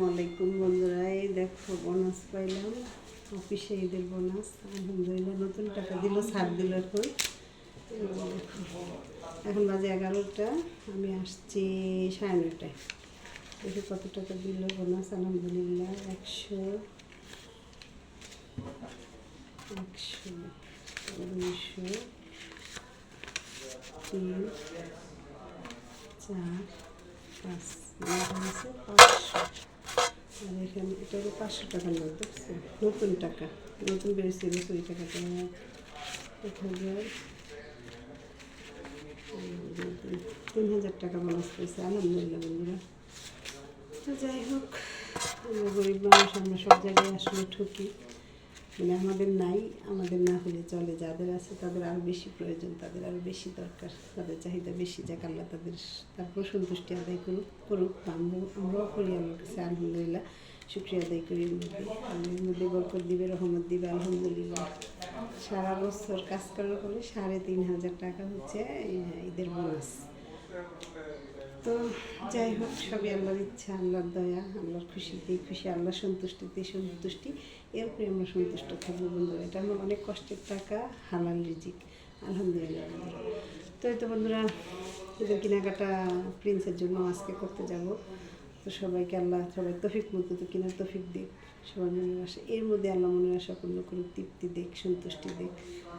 আসসালামু আলাইকুম বন্ধুরা। এই দেখো বোনাস পাইলাম, অফিসে ঈদের বোনাস। আলহামদুলিল্লাহ, নতুন টাকা দিল, ছাড় দিল। এখন বাজে 11টা, আমি আসছি 9:30টায়। দেখি কত টাকা দিল বোনাস। আলহামদুলিল্লাহ 100, 200, 3, 4, 5, 500। আর এখানে এটা হলো 500 টাকার নোট, দেখছো? নতুন টাকা, নতুন বেরিয়েছিল ওই টাকাটা। 1000, 3000 টাকা বোনাস পেয়েছে। আলহামদুলিল্লাহ বন্ধুরা। তো যাই হোক, আমরা গরিব মানুষ, আমরা সব জায়গায় আসলে ঠকি। মানে আমাদের নাই, আমাদের না হলে চলে। যাদের আছে তাদের আরও বেশি প্রয়োজন, তাদের আরও বেশি দরকার, তাদের চাহিদা বেশি। যাক আল্লাহ তারপর সন্তুষ্টি আদায় করুক। আমরাও করি আল্লাহর কাছে আলহামদুলিল্লাহ, শুকরিয়া আদায় করি। এর মধ্যে বরকত দিবে, রহমত দিবে আলহামদুলিল্লাহ। সারা বছর কাজ করার ফলে 3500 টাকা হচ্ছে ঈদের বোনাস। তো যাই হোক, সবই আল্লাহর ইচ্ছা, আল্লাহর দয়া, আল্লাহর খুশিতেই খুশি, আল্লাহর সন্তুষ্টিতেই সন্তুষ্টি। এরপরে আমরা সন্তুষ্ট থাকবো বন্ধুরা। এটা আমার অনেক কষ্টের টাকা, হালাল রিজিক আলহামদুলিল্লাহ বন্ধুরা। তো এই তো বন্ধুরা, ঈদের কেনাকাটা প্রিন্সের জন্য আজকে করতে যাব। তো সবাইকে আল্লাহ সবাই তৌফিক মতো তো কেনার তৌফিক দিক, সবার মনের আশা, এর মধ্যে আল্লাহ মনের আশা পূর্ণ করুক, তৃপ্তি দেখ, সন্তুষ্টি দেখ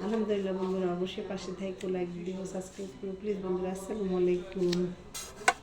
আলহামদুলিল্লাহ বন্ধুরা। অবশ্যই পাশে থাকো, লাইক দিও, সাবস্ক্রাইব করো প্লিজ বন্ধুরা। আসসালামু আলাইকুম।